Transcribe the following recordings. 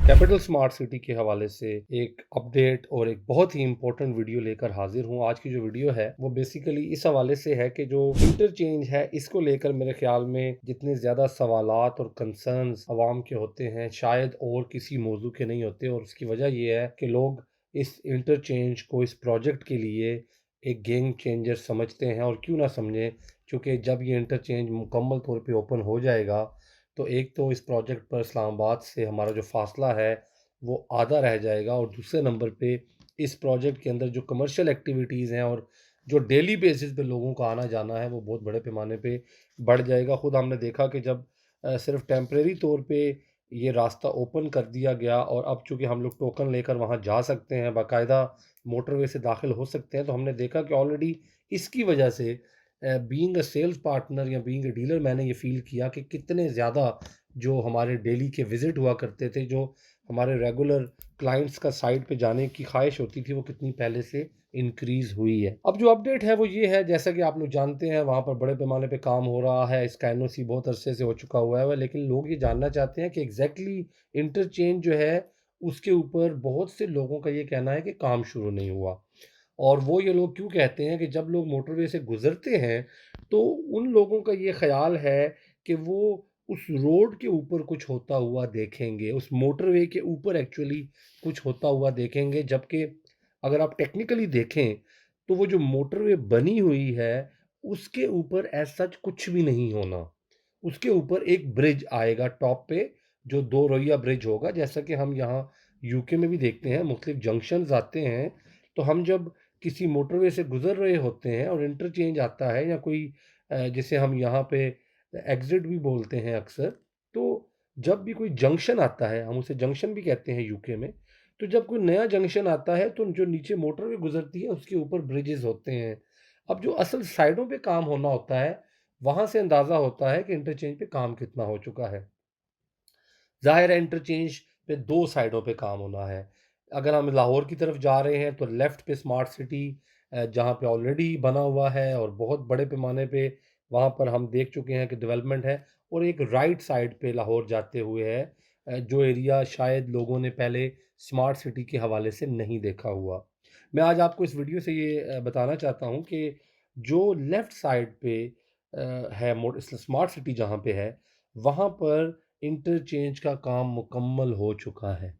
Capital smart city के हवाले से एक अपडेट और एक बहुत ही इम्पोर्टेंट वीडियो लेकर हाजिर हूँ। आज की जो वीडियो है वो बेसिकली इस हवाले से है कि जो इंटरचेंज है इसको लेकर मेरे ख्याल में जितने ज़्यादा सवालात और कंसर्न्स आवाम के होते हैं शायद और किसी मौजू के नहीं होते, और उसकी वजह ये है कि लोग इस इंटरचेंज को इस प्रोजेक्ट के लिए एक गेम चेंजर समझते हैं, और क्यों ना समझें, क्योंकि जब ये इंटरचेंज मुकम्मल तौर पे ओपन हो जाएगा तो एक तो इस प्रोजेक्ट पर इस्लामाबाद से हमारा जो फ़ासला है वो आधा रह जाएगा, और दूसरे नंबर पे इस प्रोजेक्ट के अंदर जो कमर्शियल एक्टिविटीज़ हैं और जो डेली बेसिस पे लोगों का आना जाना है वो बहुत बड़े पैमाने पे बढ़ जाएगा। ख़ुद हमने देखा कि जब सिर्फ टेम्परेरी तौर पे ये रास्ता ओपन कर दिया गया और अब चूँकि हम लोग टोकन लेकर वहाँ जा सकते हैं, बाकायदा मोटरवे से दाखिल हो सकते हैं, तो हमने देखा कि ऑलरेडी इसकी वजह से बीइंग अ सेल्स पार्टनर या बीइंग अ डीलर मैंने ये फ़ील किया कि कितने ज़्यादा जो हमारे डेली के विज़िट हुआ करते थे, जो हमारे रेगुलर क्लाइंट्स का साइट पे जाने की ख्वाहिश होती थी, वो कितनी पहले से इंक्रीज़ हुई है। अब जो अपडेट है वो ये है, जैसा कि आप लोग जानते हैं वहाँ पर बड़े पैमाने पे काम हो रहा है, इसका एनओसी बहुत अरसे से हो चुका हुआ है, लेकिन लोग ये जानना चाहते हैं कि एग्जैक्टली इंटरचेंज जो है उसके ऊपर बहुत से लोगों का ये कहना है कि काम शुरू नहीं हुआ। और वो ये लोग क्यों कहते हैं कि जब लोग मोटरवे से गुज़रते हैं तो उन लोगों का ये ख़्याल है कि वो उस रोड के ऊपर कुछ होता हुआ देखेंगे, उस मोटरवे के ऊपर एक्चुअली कुछ होता हुआ देखेंगे, जबकि अगर आप टेक्निकली देखें तो वो जो मोटरवे बनी हुई है उसके ऊपर एज़ सच कुछ भी नहीं होना। उसके ऊपर एक ब्रिज आएगा टॉप पे, जो 2 रोइया ब्रिज होगा, जैसा कि हम यहाँ यूके में भी देखते हैं, मुख्तलिफ जंक्शंस आते हैं, तो हम जब किसी मोटरवे से गुज़र रहे होते हैं और इंटरचेंज आता है या कोई जिसे हम यहाँ पे एग्ज़िट भी बोलते हैं अक्सर, तो जब भी कोई जंक्शन आता है, हम उसे जंक्शन भी कहते हैं यूके में, तो जब कोई नया जंक्शन आता है तो जो नीचे मोटरवे गुज़रती है उसके ऊपर ब्रिजेज़ होते हैं। अब जो असल साइडों पे काम होना होता है, वहाँ से अंदाज़ा होता है कि इंटरचेंज पे काम कितना हो चुका है। ज़ाहिर है इंटरचेंज पे 2 साइडों पे काम होना है। अगर हम लाहौर की तरफ जा रहे हैं तो लेफ़्ट पे स्मार्ट सिटी जहाँ पे ऑलरेडी बना हुआ है और बहुत बड़े पैमाने पे वहाँ पर हम देख चुके हैं कि डेवलपमेंट है, और एक राइट साइड पे लाहौर जाते हुए है जो एरिया शायद लोगों ने पहले स्मार्ट सिटी के हवाले से नहीं देखा हुआ। मैं आज आपको इस वीडियो से ये बताना चाहता हूँ कि जो लेफ़्ट साइड पे है स्मार्ट सिटी जहाँ पे है, वहाँ पर इंटरचेंज का काम मुकम्मल हो चुका है।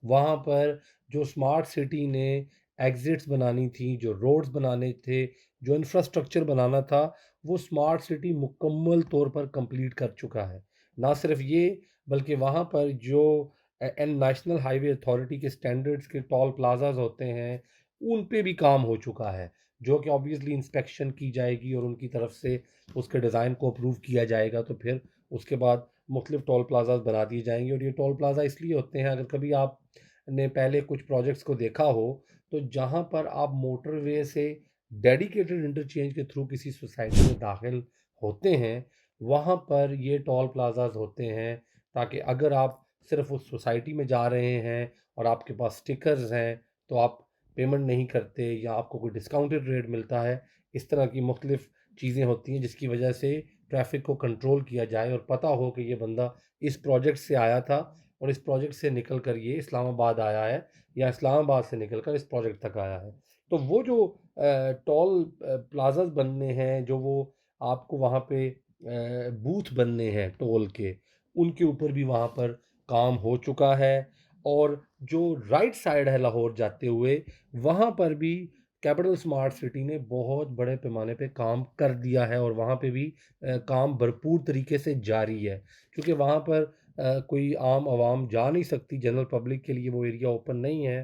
वहाँ पर जो स्मार्ट सिटी ने एग्ज़िट्स बनानी थी, जो रोड्स बनाने थे, जो इंफ्रास्ट्रक्चर बनाना था, वो स्मार्ट सिटी मुकम्मल तौर पर कंप्लीट कर चुका है। ना सिर्फ ये, बल्कि वहाँ पर जो नेशनल हाईवे अथॉरिटी के स्टैंडर्ड्स के टोल प्लाज़ाज़ होते हैं, उन पे भी काम हो चुका है, जो कि ऑब्वियसली इंस्पेक्शन की जाएगी और उनकी तरफ से उसके डिज़ाइन को अप्रूव किया जाएगा, तो फिर उसके बाद मुख्तलिफ टोल प्लाज़ाज़ बना दिए जाएँगे। और ये टोल प्लाज़ा इसलिए होते हैं, अगर कभी आपने पहले कुछ प्रोजेक्ट्स को देखा हो, तो जहाँ पर आप मोटरवे से डेडिकेटेड इंटरचेंज के थ्रू किसी सोसाइटी में दाखिल होते हैं, वहाँ पर ये टोल प्लाज़ाज़ होते हैं, ताकि अगर आप सिर्फ़ उस सोसाइटी में जा रहे हैं और आपके पास स्टिकर्स हैं, तो आप पेमेंट नहीं करते या आपको कोई डिस्काउंटेड रेट मिलता है। इस तरह की मुख्तलिफ चीज़ें होती हैं जिसकी वजह से ट्रैफ़िक को कंट्रोल किया जाए और पता हो कि ये बंदा इस प्रोजेक्ट से आया था और इस प्रोजेक्ट से निकल कर ये इस्लामाबाद आया है, या इस्लामाबाद से निकल कर इस प्रोजेक्ट तक आया है। तो वो जो टोल प्लाज़ाज़ बनने हैं, जो वो आपको वहाँ पे बूथ बनने हैं टोल के, उनके ऊपर भी वहाँ पर काम हो चुका है। और जो राइट साइड है लाहौर जाते हुए, वहाँ पर भी कैपिटल स्मार्ट सिटी ने बहुत बड़े पैमाने पे काम कर दिया है, और वहाँ पे भी काम भरपूर तरीके से जारी है, क्योंकि वहाँ पर कोई आम आवाम जा नहीं सकती, जनरल पब्लिक के लिए वो एरिया ओपन नहीं है।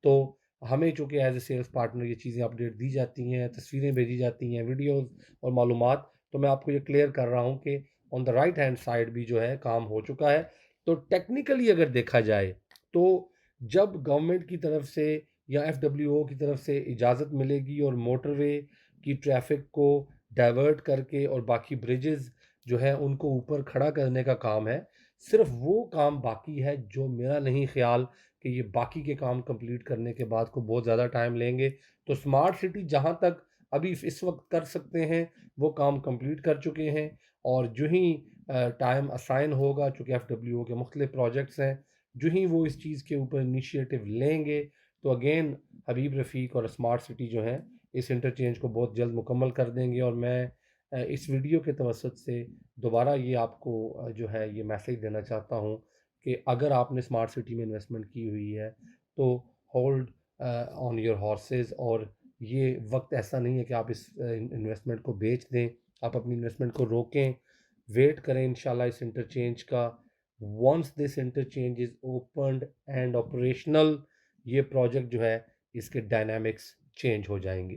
तो हमें चूँकि एज ए सेल्स पार्टनर ये चीज़ें अपडेट दी जाती हैं, तस्वीरें भेजी जाती हैं, वीडियोज़ और मालूमात, तो मैं आपको ये क्लियर कर रहा हूँ कि on the right hand side भी जो है काम हो चुका है। तो टेक्निकली अगर देखा जाए, तो जब गवर्नमेंट की तरफ से या एफडब्ल्यूओ की तरफ से इजाज़त मिलेगी और मोटरवे की ट्रैफ़िक को डाइवर्ट करके और बाकी ब्रिजेज़ जो हैं उनको ऊपर खड़ा करने का काम है, सिर्फ़ वो काम बाकी है, जो मेरा नहीं ख़्याल कि ये बाकी के काम कंप्लीट करने के बाद को बहुत ज़्यादा टाइम लेंगे। तो स्मार्ट सिटी जहाँ तक अभी इस वक्त कर सकते हैं, वो काम कंप्लीट कर चुके हैं, और जो ही टाइम असाइन होगा, चूँकि एफडब्ल्यूओ के मुख्तलिफ प्रोजेक्ट्स हैं, جو ہی وہ اس چیز کے اوپر انیشیٹو لیں گے تو اگین حبیب رفیق اور اسمارٹ سٹی جو ہیں اس انٹرچینج کو بہت جلد مکمل کر دیں گے. اور میں اس ویڈیو کے توسط سے دوبارہ یہ آپ کو جو ہے یہ میسیج دینا چاہتا ہوں کہ اگر آپ نے اسمارٹ سٹی میں انویسٹمنٹ کی ہوئی ہے تو ہولڈ آن یور ہارسز. اور یہ وقت ایسا نہیں ہے کہ آپ اس انویسٹمنٹ کو بیچ دیں. آپ اپنی انویسٹمنٹ کو روکیں, ویٹ کریں انشاءاللہ اس انٹرچینج کا. Once this interchange is opened and operational, یہ پروجیکٹ جو ہے اس کے ڈائنامکس چینج ہو جائیں گے.